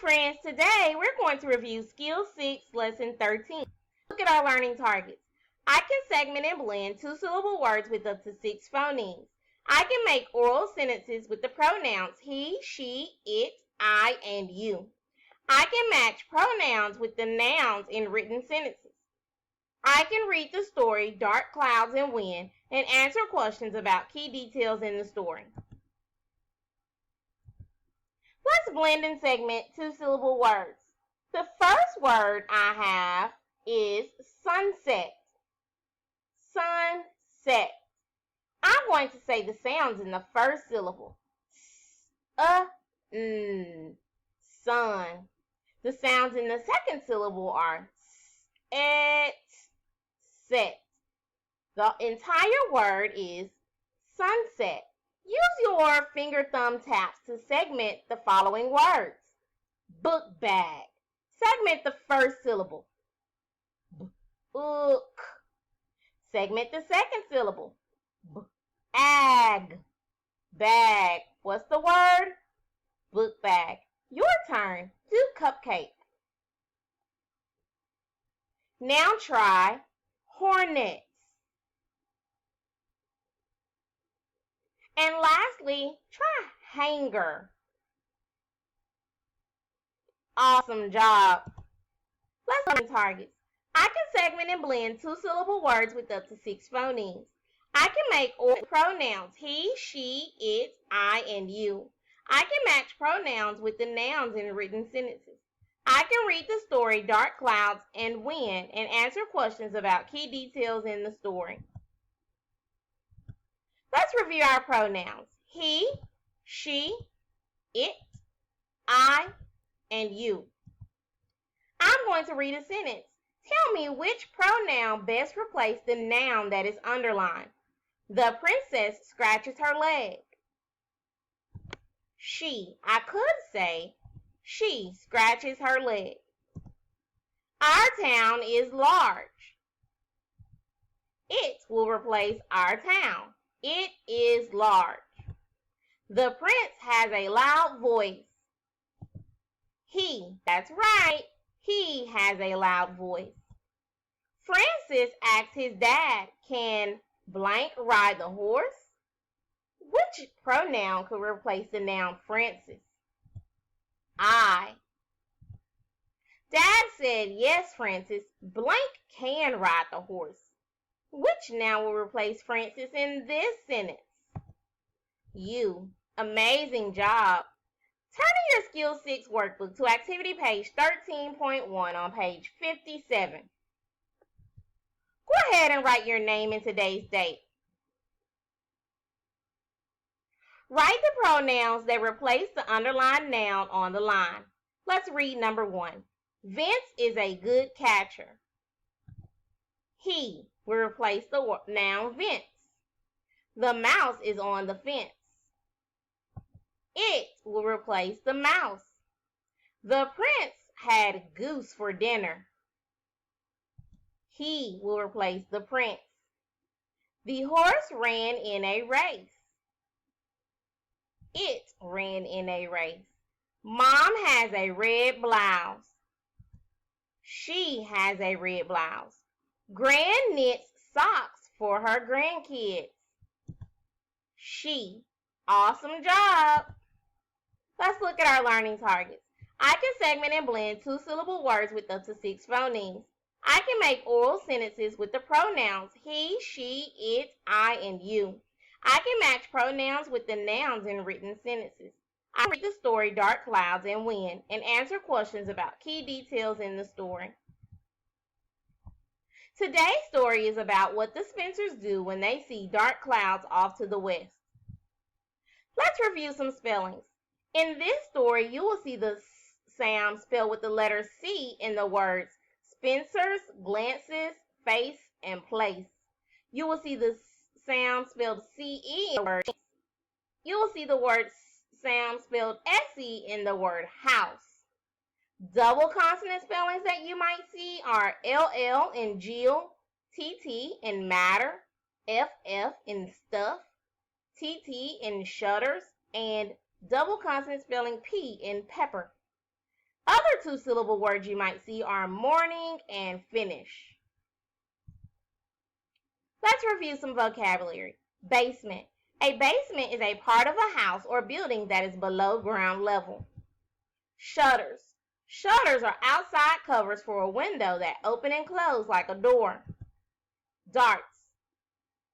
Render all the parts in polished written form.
friends, today we're going to review Skill 6, Lesson 13. Look at our learning targets. I can segment and blend two-syllable words with up to 6 phonemes. I can make oral sentences with the pronouns he, she, it, I, and you. I can match pronouns with the nouns in written sentences. I can read the story Dark Clouds and Wind and answer questions about key details in the story. Let's blend and segment two-syllable words. The first word I have is sunset. Sunset. I'm going to say the sounds in the first syllable. Sun. The sounds in the second syllable are set. The entire word is sunset. Use your finger thumb taps to segment the following words. Book bag. Segment the first syllable. Book. Segment the second syllable. Ag. Bag. What's the word? Book bag. Your turn. Do cupcake. Now try hornets. And lastly, try hanger. Awesome job. Let's learn targets. I can segment and blend two-syllable words with up to 6 phonemes. I can make oral pronouns he, she, it, I, and you. I can match pronouns with the nouns in written sentences. I can read the story Dark Clouds and Wind and answer questions about key details in the story. Let's review our pronouns. He, she, it, I, and you. I'm going to read a sentence. Tell me which pronoun best replaced the noun that is underlined. The princess scratches her leg. She. I could say, she scratches her leg. Our town is large. It will replace our town. It is large. The prince has a loud voice. He. That's right. He has a loud voice. Francis asked his dad, can blank ride the horse? Which pronoun could replace the noun Francis? I. Dad said, yes, Francis, blank can ride the horse. Which noun will replace Francis in this sentence? You. Amazing job. Turn to your Skill 6 workbook to activity page 13.1 on page 57. Go ahead and write your name and today's date. Write the pronouns that replace the underlined noun on the line. Let's read number 1. Vince is a good catcher. He will replace the noun Vince. The mouse is on the fence. It will replace the mouse. The prince had goose for dinner. He will replace the prince. The horse ran in a race. It ran in a race. Mom has a red blouse. She has a red blouse. Gran knits socks for her grandkids. She. Awesome job. Let's look at our learning targets. I can segment and blend two-syllable words with up to 6 phonemes. I can make oral sentences with the pronouns he, she, it, I, and you. I can match pronouns with the nouns in written sentences. I read the story Dark Clouds and Wind and answer questions about key details in the story. Today's story is about what the Spencers do when they see dark clouds off to the west. Let's review some spellings. In this story, you will see the sound spelled with the letter C in the words Spencers, glances, face, and place. You will see the sound spelled C-E in the word. You will see the word sound spelled S-E in the word house. Double consonant spellings that you might see are L-L in Jill, T-T in matter, F-F in stuff, T-T in shutters, and double consonant spelling P in pepper. Other two-syllable words you might see are morning and finish. Let's review some vocabulary. Basement. A basement is a part of a house or building that is below ground level. Shutters. Shutters are outside covers for a window that open and close like a door. Darts.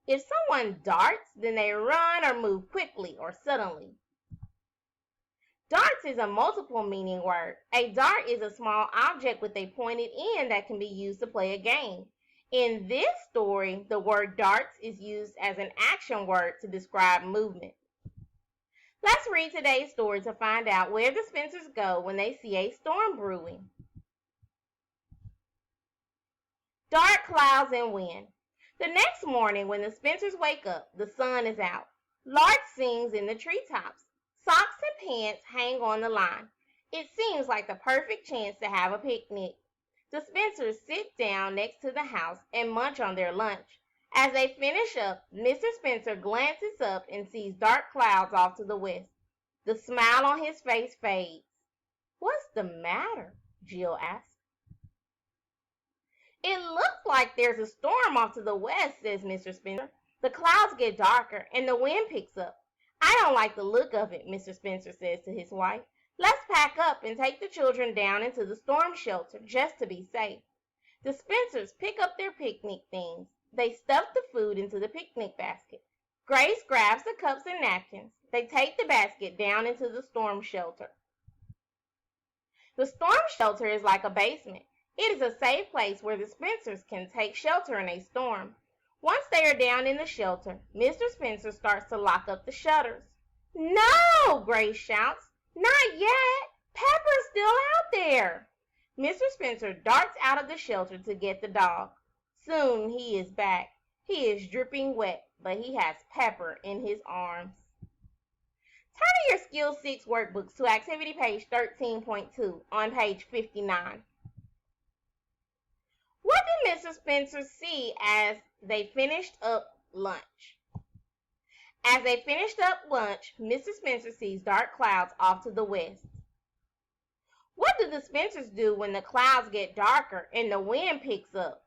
If someone darts, then they run or move quickly or suddenly. Darts is a multiple meaning word. A dart is a small object with a pointed end that can be used to play a game. In this story, the word darts is used as an action word to describe movement. Let's read today's story to find out where the Spencers go when they see a storm brewing. Dark clouds and wind. The next morning when the Spencers wake up, the sun is out. Lark sings in the treetops. Socks and pants hang on the line. It seems like the perfect chance to have a picnic. The Spencers sit down next to the house and munch on their lunch. As they finish up, Mr. Spencer glances up and sees dark clouds off to the west. The smile on his face fades. "What's the matter?" Jill asks. "It looks like there's a storm off to the west," says Mr. Spencer. "The clouds get darker and the wind picks up." "I don't like the look of it," Mr. Spencer says to his wife. "Let's pack up and take the children down into the storm shelter just to be safe." The Spencers pick up their picnic things. They stuff the food into the picnic basket. Grace grabs the cups and napkins. They take the basket down into the storm shelter. The storm shelter is like a basement. It is a safe place where the Spencers can take shelter in a storm. Once they are down in the shelter, Mr. Spencer starts to lock up the shutters. "No!" Grace shouts. "Not yet! Pepper's still out there!" Mr. Spencer darts out of the shelter to get the dog. Soon he is back. He is dripping wet, but he has Pepper in his arms. Turn to your Skill 6 workbooks to activity page 13.2 on page 59. What did Mr. Spencer see as they finished up lunch? As they finished up lunch, Mr. Spencer sees dark clouds off to the west. What do the Spencers do when the clouds get darker and the wind picks up?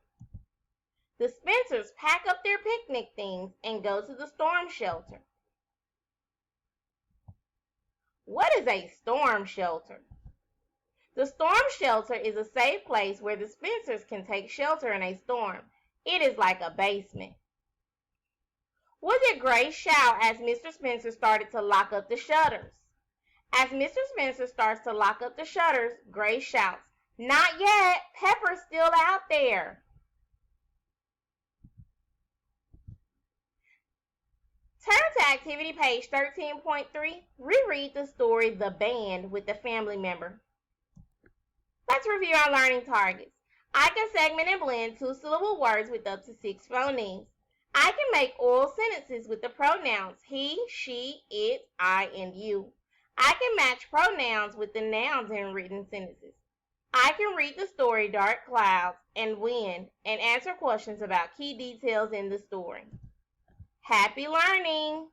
The Spencers pack up their picnic things and go to the storm shelter. What is a storm shelter? The storm shelter is a safe place where the Spencers can take shelter in a storm. It is like a basement. What did Grace shout as Mr. Spencer started to lock up the shutters? As Mr. Spencer starts to lock up the shutters, Grace shouts, "Not yet! Pepper's still out there!" Turn to activity page 13.3. Reread the story The Band with the family member. Let's review our learning targets. I can segment and blend two-syllable words with up to 6 phonemes. I can make oral sentences with the pronouns he, she, it, I, and you. I can match pronouns with the nouns in written sentences. I can read the story Dark Clouds and Wind and answer questions about key details in the story. Happy learning!